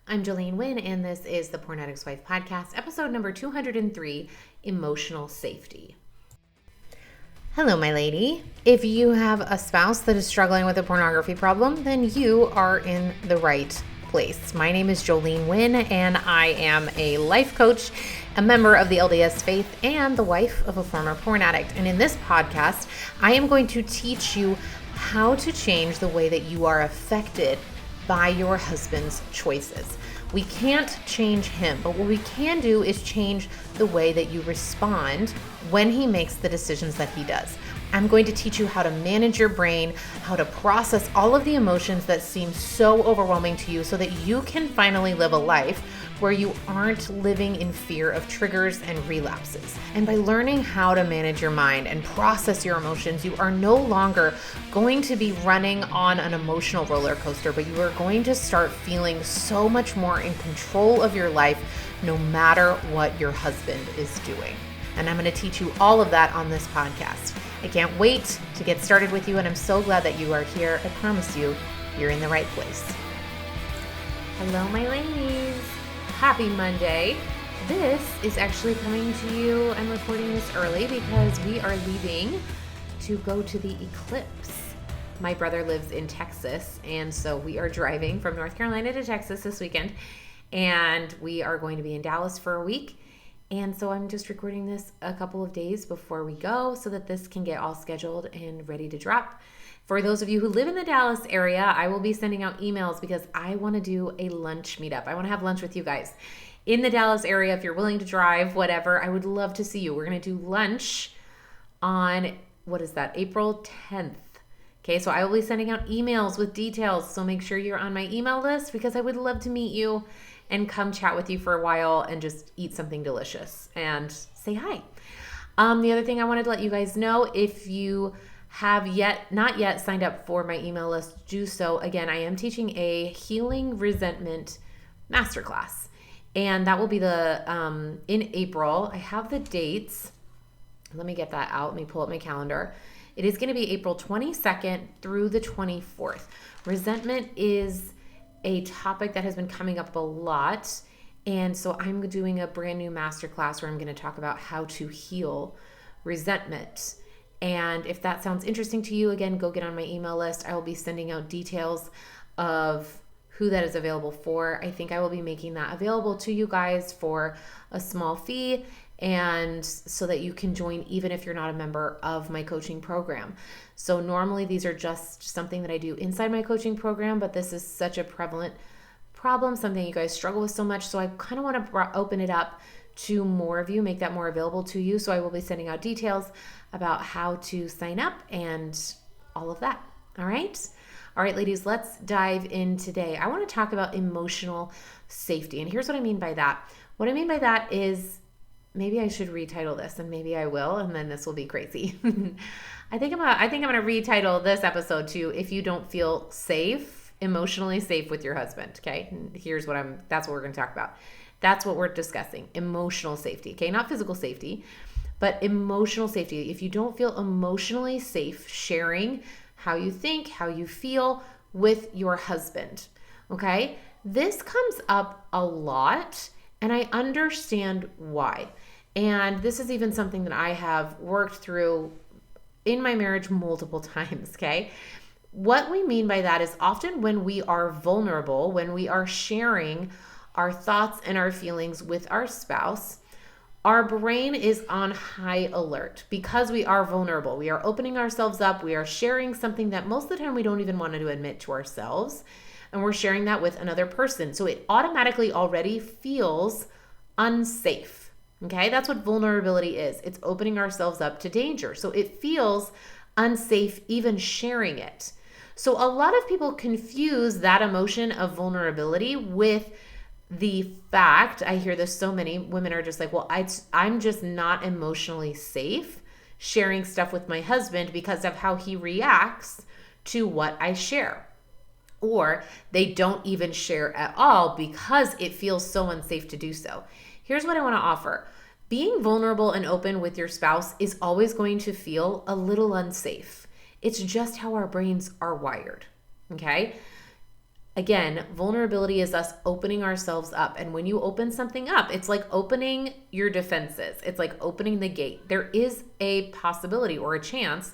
I'm Jolene Wynn, and this is the Porn Addict's Wife podcast, episode number 203, Emotional Safety. Hello, my lady. If you have a spouse that is struggling with a pornography problem, then you are in the right place. My name is Jolene Wynn, and I am a life coach, a member of the LDS faith, and the wife of a former porn addict. And in this podcast, I am going to teach you how to change the way that you are affected by your husband's choices. We can't change him, but what we can do is change the way that you respond when he makes the decisions that he does. I'm going to teach you how to manage your brain, how to process all of the emotions that seem so overwhelming to you so that you can finally live a life where you aren't living in fear of triggers and relapses. And by learning how to manage your mind and process your emotions, you are no longer going to be running on an emotional roller coaster, but you are going to start feeling so much more in control of your life, no matter what your husband is doing. And I'm going to teach you all of that on this podcast. I can't wait to get started with you, and I'm so glad that you are here. I promise you, you're in the right place. Hello, my ladies. Happy Monday. This is actually coming to you. I'm recording this early because we are leaving to go to the eclipse. My brother lives in Texas, and so we are driving from North Carolina to Texas this weekend, and we are going to be in Dallas for a week. And so I'm just recording this a couple of days before we go so that this can get all scheduled and ready to drop. For those of you who live in the Dallas area, I will be sending out emails because I want to do a lunch meetup. I want to have lunch with you guys in the Dallas area. If you're willing to drive, whatever, I would love to see you. We're going to do lunch on, April 10th. Okay, so I will be sending out emails with details. So make sure you're on my email list because I would love to meet you and come chat with you for a while and just eat something delicious and say hi. The other thing I wanted to let you guys know, if you have not yet signed up for my email list, do so. Again, I am teaching a healing resentment masterclass, and that will be in April. I have the dates. Let me get that out. Let me pull up my calendar. It is going to be April 22nd through the 24th. Resentment is a topic that has been coming up a lot, and so I'm doing a brand new masterclass where I'm going to talk about how to heal resentment. And if that sounds interesting to you, again, go get on my email list. I will be sending out details of who that is available for. I think I will be making that available to you guys for a small fee, and so that you can join even if you're not a member of my coaching program. So normally these are just something that I do inside my coaching program, but this is such a prevalent problem, something you guys struggle with so much. So I kind of want to open it up to more of you, make that more available to you. So I will be sending out details about how to sign up and all of that. All right, ladies, let's dive in today. I want to talk about emotional safety. And here's what I mean by that. What I mean by that is, maybe I should retitle this, and maybe I will, and then this will be crazy. I think I'm going to retitle this episode to "If You Don't Feel Safe, Emotionally Safe with Your Husband." Okay, and that's what we're going to talk about. That's what we're discussing, emotional safety. Okay, not physical safety, but emotional safety. If you don't feel emotionally safe sharing how you think, how you feel with your husband, okay, this comes up a lot, and I understand why. And this is even something that I have worked through in my marriage multiple times, okay? What we mean by that is often when we are vulnerable, when we are sharing our thoughts and our feelings with our spouse, our brain is on high alert because we are vulnerable. We are opening ourselves up. We are sharing something that most of the time we don't even want to admit to ourselves. And we're sharing that with another person. So it automatically already feels unsafe. Okay, that's what vulnerability is. It's opening ourselves up to danger. So it feels unsafe even sharing it. So a lot of people confuse that emotion of vulnerability with the fact, I hear this so many women are just like, well, I'm just not emotionally safe sharing stuff with my husband because of how he reacts to what I share. Or they don't even share at all because it feels so unsafe to do so. Here's what I want to offer. Being vulnerable and open with your spouse is always going to feel a little unsafe. It's just how our brains are wired, okay? Again, vulnerability is us opening ourselves up. And when you open something up, it's like opening your defenses. It's like opening the gate. There is a possibility or a chance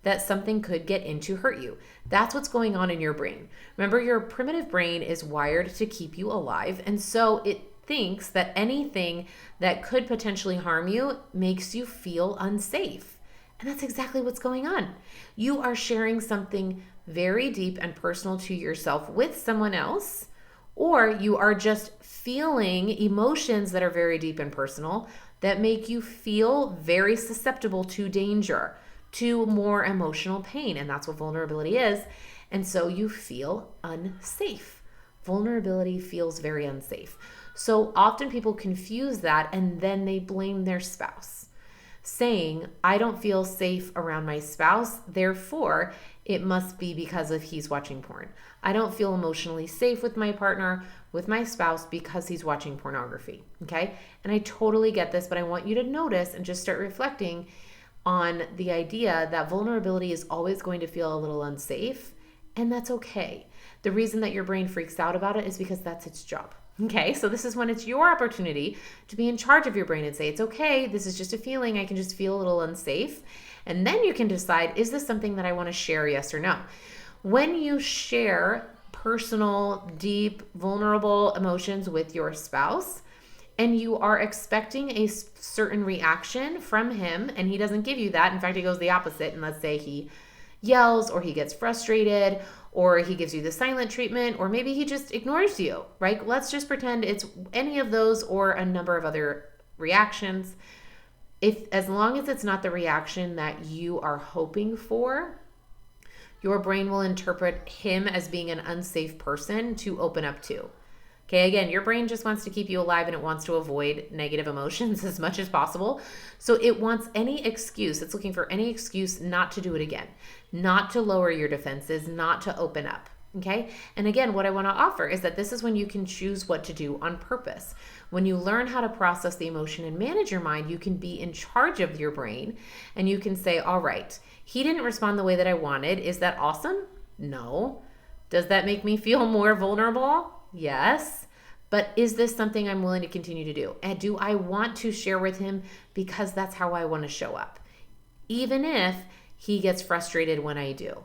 that something could get in to hurt you. That's what's going on in your brain. Remember, your primitive brain is wired to keep you alive. And so it thinks that anything that could potentially harm you makes you feel unsafe. And that's exactly what's going on. You are sharing something very deep and personal to yourself with someone else, or you are just feeling emotions that are very deep and personal that make you feel very susceptible to danger, to more emotional pain. And that's what vulnerability is. And so you feel unsafe. Vulnerability feels very unsafe. So often people confuse that and then they blame their spouse, saying, I don't feel safe around my spouse, therefore it must be because of he's watching porn. I don't feel emotionally safe with my partner, with my spouse, because he's watching pornography, okay? And I totally get this, but I want you to notice and just start reflecting on the idea that vulnerability is always going to feel a little unsafe, and that's okay. The reason that your brain freaks out about it is because that's its job. Okay, so this is when it's your opportunity to be in charge of your brain and say, it's okay, this is just a feeling, I can just feel a little unsafe. And then you can decide, is this something that I want to share, yes or no? When you share personal, deep, vulnerable emotions with your spouse, and you are expecting a certain reaction from him, and he doesn't give you that, in fact, he goes the opposite, and let's say he yells or he gets frustrated or he gives you the silent treatment, or maybe he just ignores you, right? Let's just pretend it's any of those or a number of other reactions. As long as it's not the reaction that you are hoping for, your brain will interpret him as being an unsafe person to open up to. Okay, again, your brain just wants to keep you alive and it wants to avoid negative emotions as much as possible. So it wants any excuse, it's looking for any excuse not to do it again, not to lower your defenses, not to open up. Okay, and again, what I want to offer is that this is when you can choose what to do on purpose. When you learn how to process the emotion and manage your mind, you can be in charge of your brain and you can say, all right, he didn't respond the way that I wanted. Is that awesome? No. Does that make me feel more vulnerable? Yes. But is this something I'm willing to continue to do? And do I want to share with him because that's how I want to show up, even if he gets frustrated when I do?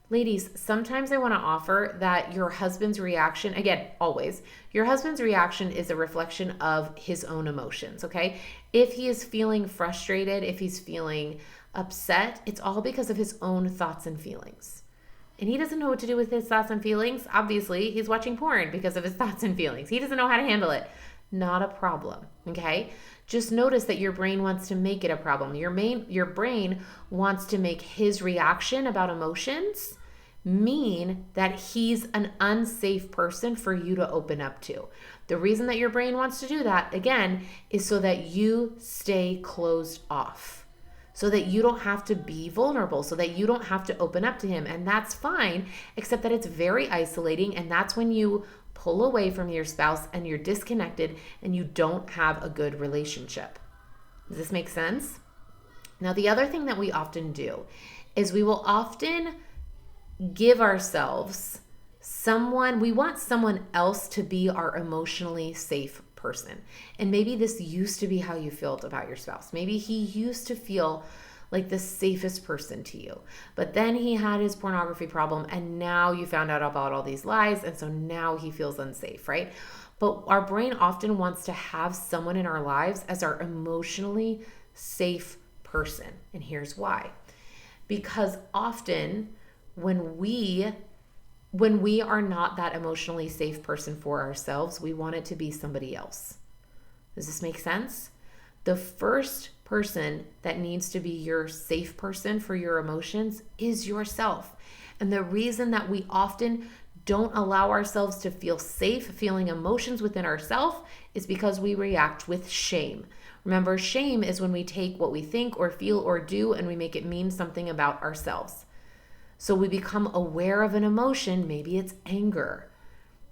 Ladies, sometimes I want to offer that your husband's reaction, again, always, your husband's reaction is a reflection of his own emotions, okay? If he is feeling frustrated, if he's feeling upset, it's all because of his own thoughts and feelings. And he doesn't know what to do with his thoughts and feelings. Obviously, he's watching porn because of his thoughts and feelings. He doesn't know how to handle it. Not a problem, okay? Just notice that your brain wants to make it a problem. Your brain wants to make his reaction about emotions mean that he's an unsafe person for you to open up to. The reason that your brain wants to do that, again, is so that you stay closed off, so that you don't have to be vulnerable, so that you don't have to open up to him. And that's fine, except that it's very isolating, and that's when you pull away from your spouse and you're disconnected and you don't have a good relationship. Does this make sense? Now, the other thing that we often do is we will often give ourselves we want someone else to be our emotionally safe person. And maybe this used to be how you felt about your spouse. Maybe he used to feel like the safest person to you, but then he had his pornography problem and now you found out about all these lies, and so now he feels unsafe, right? But our brain often wants to have someone in our lives as our emotionally safe person. And here's why. Because often when we are not that emotionally safe person for ourselves, we want it to be somebody else. Does this make sense? The first person that needs to be your safe person for your emotions is yourself. And the reason that we often don't allow ourselves to feel safe feeling emotions within ourselves is because we react with shame. Remember, shame is when we take what we think or feel or do and we make it mean something about ourselves. So we become aware of an emotion, maybe it's anger,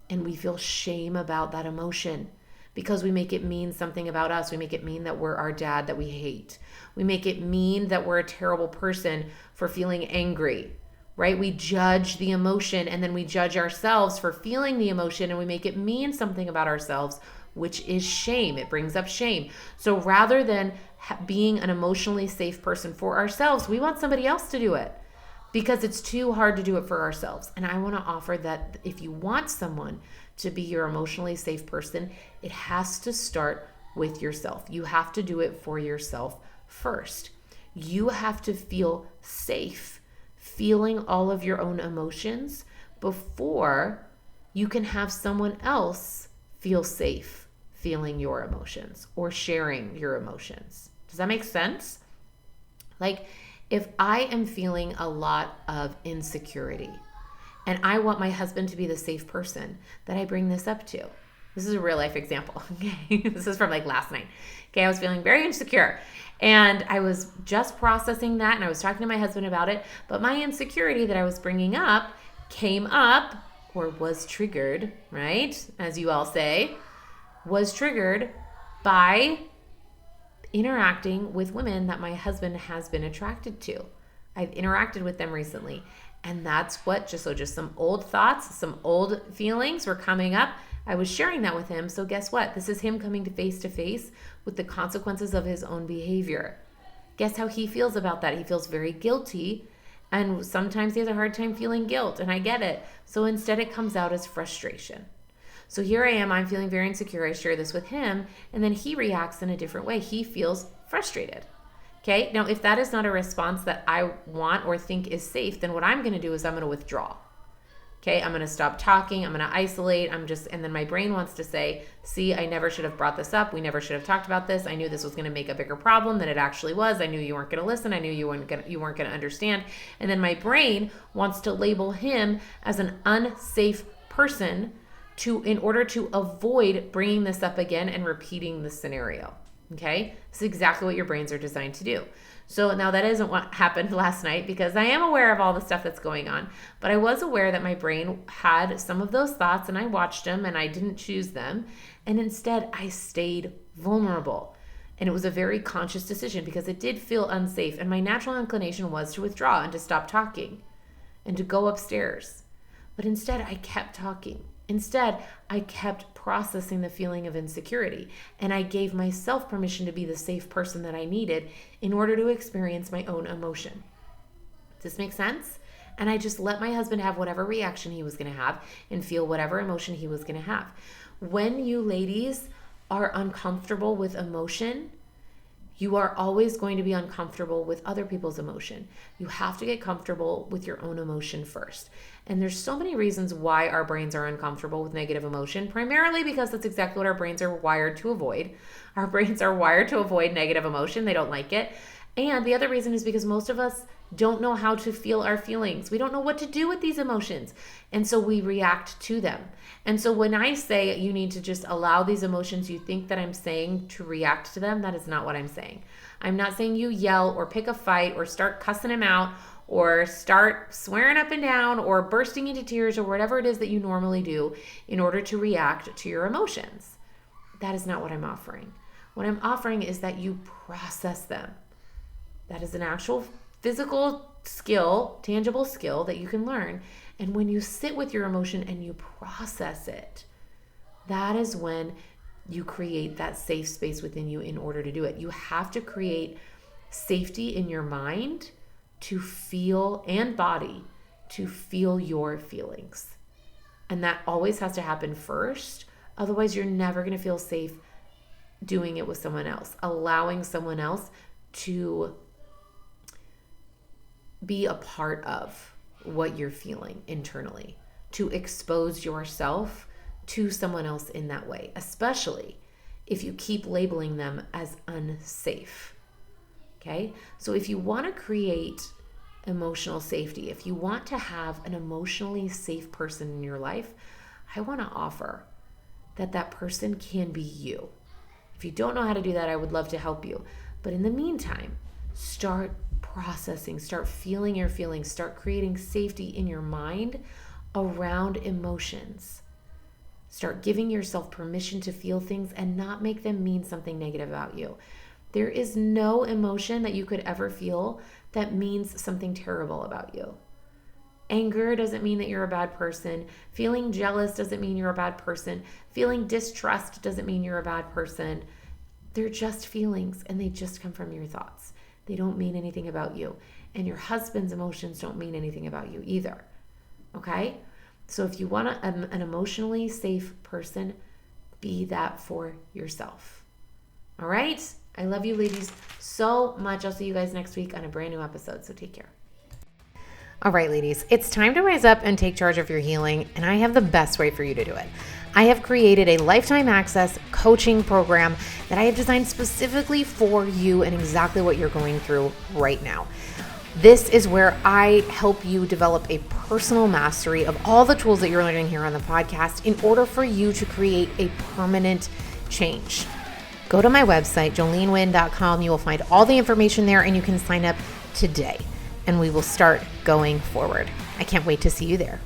and we feel shame about that emotion because we make it mean something about us. We make it mean that we're our dad that we hate. We make it mean that we're a terrible person for feeling angry, right? We judge the emotion and then we judge ourselves for feeling the emotion and we make it mean something about ourselves, which is shame. It brings up shame. So rather than being an emotionally safe person for ourselves, we want somebody else to do it because it's too hard to do it for ourselves. And I want to offer that if you want someone to be your emotionally safe person, it has to start with yourself. You have to do it for yourself first. You have to feel safe feeling all of your own emotions before you can have someone else feel safe feeling your emotions or sharing your emotions. Does that make sense? Like, if I am feeling a lot of insecurity and I want my husband to be the safe person that I bring this up to. This is a real life example. Okay. This is from like last night. Okay. I was feeling very insecure and I was just processing that and I was talking to my husband about it, but my insecurity that I was bringing up came up or was triggered, right? As you all say, was triggered by interacting with women that my husband has been attracted to. I've interacted with them recently. And that's what, just some old thoughts, some old feelings were coming up. I was sharing that with him. So guess what? This is him coming to face with the consequences of his own behavior. Guess how he feels about that? He feels very guilty. And sometimes he has a hard time feeling guilt. And I get it. So instead it comes out as frustration. So here I am, I'm feeling very insecure. I share this with him, and then he reacts in a different way. He feels frustrated. Okay, now if that is not a response that I want or think is safe, then what I'm going to do is I'm going to withdraw. Okay, I'm going to stop talking. I'm going to isolate. And then my brain wants to say, see, I never should have brought this up. We never should have talked about this. I knew this was going to make a bigger problem than it actually was. I knew you weren't going to listen. I knew you weren't going to understand. And then my brain wants to label him as an unsafe person in order to avoid bringing this up again and repeating the scenario. Okay, this is exactly what your brains are designed to do. So now that isn't what happened last night because I am aware of all the stuff that's going on, but I was aware that my brain had some of those thoughts and I watched them and I didn't choose them. And instead I stayed vulnerable. And it was a very conscious decision because it did feel unsafe. And my natural inclination was to withdraw and to stop talking and to go upstairs. But instead I kept talking. Instead, I kept processing the feeling of insecurity, and I gave myself permission to be the safe person that I needed in order to experience my own emotion. Does this make sense? And I just let my husband have whatever reaction he was going to have and feel whatever emotion he was going to have. When you ladies are uncomfortable with emotion, you are always going to be uncomfortable with other people's emotion. You have to get comfortable with your own emotion first. And there's so many reasons why our brains are uncomfortable with negative emotion, primarily because that's exactly what our brains are wired to avoid. Our brains are wired to avoid negative emotion. They don't like it. And the other reason is because most of us don't know how to feel our feelings. We don't know what to do with these emotions. And so we react to them. And so when I say you need to just allow these emotions, you think that I'm saying to react to them, that is not what I'm saying. I'm not saying you yell or pick a fight or start cussing him out or start swearing up and down or bursting into tears or whatever it is that you normally do in order to react to your emotions. That is not what I'm offering. What I'm offering is that you process them. That is an actual physical skill, tangible skill that you can learn. And when you sit with your emotion and you process it, that is when you create that safe space within you in order to do it. You have to create safety in your mind to feel and body to feel your feelings. And that always has to happen first. Otherwise, you're never going to feel safe doing it with someone else, allowing someone else to be a part of what you're feeling internally, to expose yourself to someone else in that way, especially if you keep labeling them as unsafe. Okay? So if you want to create emotional safety, if you want to have an emotionally safe person in your life, I want to offer that that person can be you. If you don't know how to do that, I would love to help you. But in the meantime, start processing, start feeling your feelings, start creating safety in your mind around emotions. Start giving yourself permission to feel things and not make them mean something negative about you. There is no emotion that you could ever feel that means something terrible about you. Anger doesn't mean that you're a bad person. Feeling jealous doesn't mean you're a bad person. Feeling distrust doesn't mean you're a bad person. They're just feelings, and they just come from your thoughts. They don't mean anything about you. And your husband's emotions don't mean anything about you either. Okay? So if you want an emotionally safe person, be that for yourself. All right? I love you ladies so much. I'll see you guys next week on a brand new episode. So take care. All right, ladies, it's time to rise up and take charge of your healing, and I have the best way for you to do it. I have created a lifetime access coaching program that I have designed specifically for you and exactly what you're going through right now. This is where I help you develop a personal mastery of all the tools that you're learning here on the podcast in order for you to create a permanent change. Go to my website, joleneWynn.com. You will find all the information there, and you can sign up today, and we will start going forward. I can't wait to see you there.